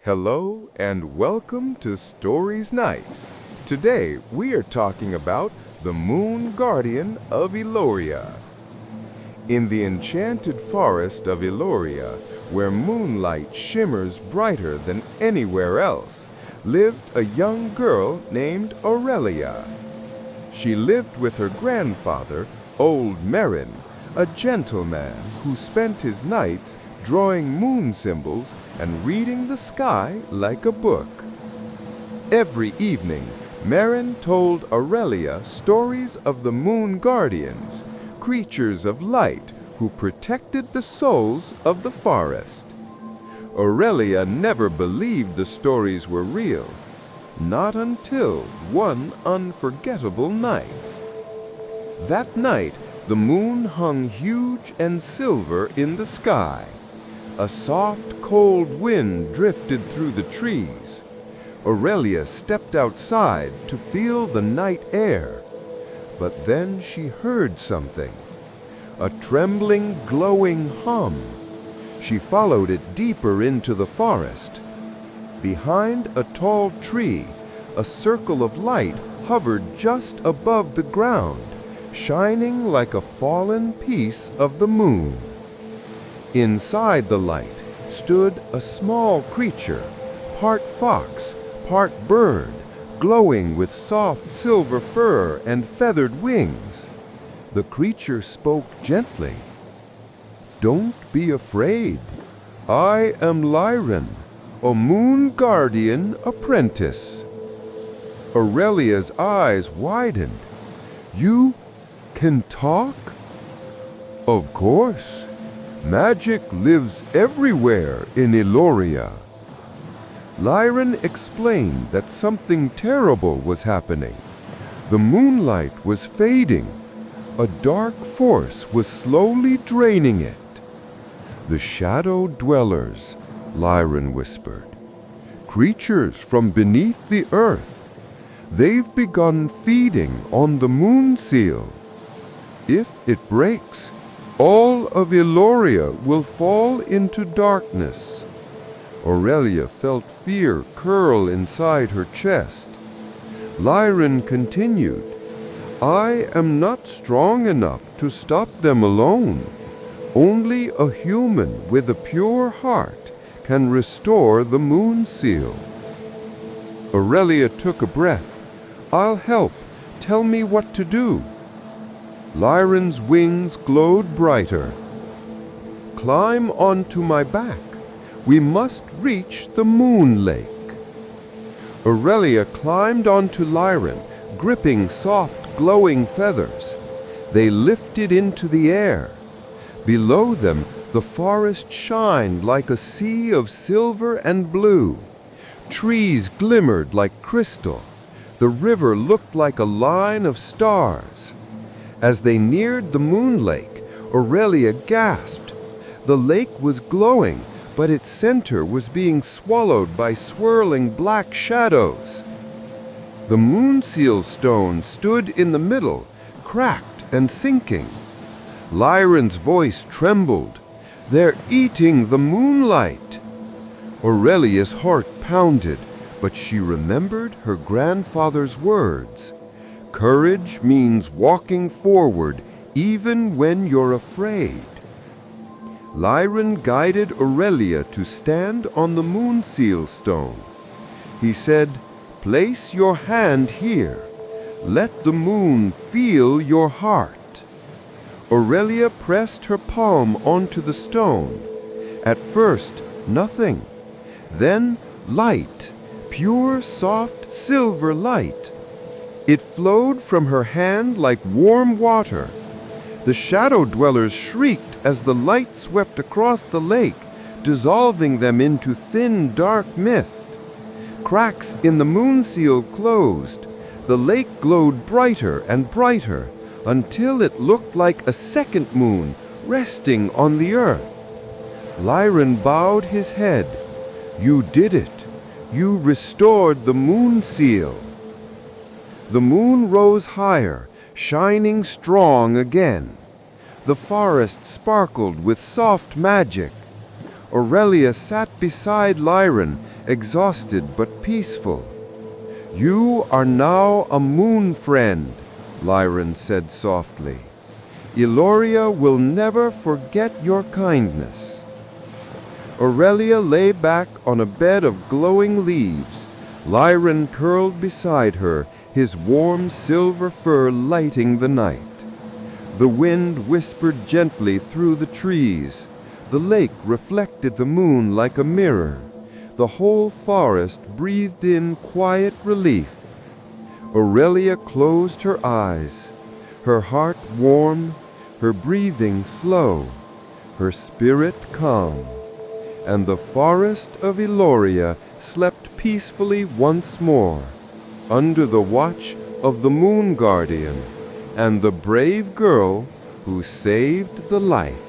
Hello and welcome to Stories Night. Today we are talking about the Moon Guardian of Eloria. In the enchanted forest of Eloria, where moonlight shimmers brighter than anywhere else, lived a young girl named Aurelia. She lived with her grandfather, old Lyren, a gentleman who spent his nights drawing moon symbols and reading the sky like a book. Every evening, Lyren told Aurelia stories of the Moon Guardians, creatures of light who protected the souls of the forest. Aurelia never believed the stories were real, not until one unforgettable night. That night, the moon hung huge and silver in the sky. A soft, cold wind drifted through the trees. Aurelia stepped outside to feel the night air. But then she heard something. A trembling, glowing hum. She followed it deeper into the forest. Behind a tall tree, a circle of light hovered just above the ground, shining like a fallen piece of the moon. Inside the light stood a small creature, part fox, part bird, glowing with soft silver fur and feathered wings. The creature spoke gently. "Don't be afraid. I am Lyren, a Moon Guardian apprentice." Aurelia's eyes widened. "You can talk?" "Of course. Magic lives everywhere in Eloria." Lyren explained that something terrible was happening. The moonlight was fading. A dark force was slowly draining it. "The shadow dwellers," Lyren whispered. "Creatures from beneath the earth. They've begun feeding on the moon seal. If it breaks, all of Eloria will fall into darkness." Aurelia felt fear curl inside her chest. Lyren continued, "I am not strong enough to stop them alone. Only a human with a pure heart can restore the moon seal." Aurelia took a breath. "I'll help. Tell me what to do." Lyren's wings glowed brighter. "Climb onto my back. We must reach the moon lake." Aurelia climbed onto Lyren, gripping soft, glowing feathers. They lifted into the air. Below them, the forest shined like a sea of silver and blue. Trees glimmered like crystal. The river looked like a line of stars. As they neared the moon lake, Aurelia gasped. The lake was glowing, but its center was being swallowed by swirling black shadows. The moon seal stone stood in the middle, cracked and sinking. Lyren's voice trembled. "They're eating the moonlight." Aurelia's heart pounded, but she remembered her grandfather's words. "Courage means walking forward even when you're afraid." Lyren guided Aurelia to stand on the moon seal stone. He said, "Place your hand here. Let the moon feel your heart." Aurelia pressed her palm onto the stone. At first, nothing. Then light, pure, soft, silver light. It flowed from her hand like warm water. The shadow dwellers shrieked as the light swept across the lake, dissolving them into thin, dark mist. Cracks in the moon seal closed. The lake glowed brighter and brighter until it looked like a second moon resting on the earth. Lyren bowed his head. "You did it. You restored the moon seal." The moon rose higher, shining strong again. The forest sparkled with soft magic. Aurelia sat beside Lyren exhausted but peaceful. "You are now a moon friend," Lyren said softly. "Eloria will never forget your kindness." Aurelia lay back on a bed of glowing leaves. Lyren curled beside her, his warm silver fur lighting the night. The wind whispered gently through the trees. The lake reflected the moon like a mirror. The whole forest breathed in quiet relief. Aurelia closed her eyes, her heart warm, her breathing slow, her spirit calm. And the forest of Eloria slept peacefully once more, under the watch of the Moon Guardian and the brave girl who saved the light.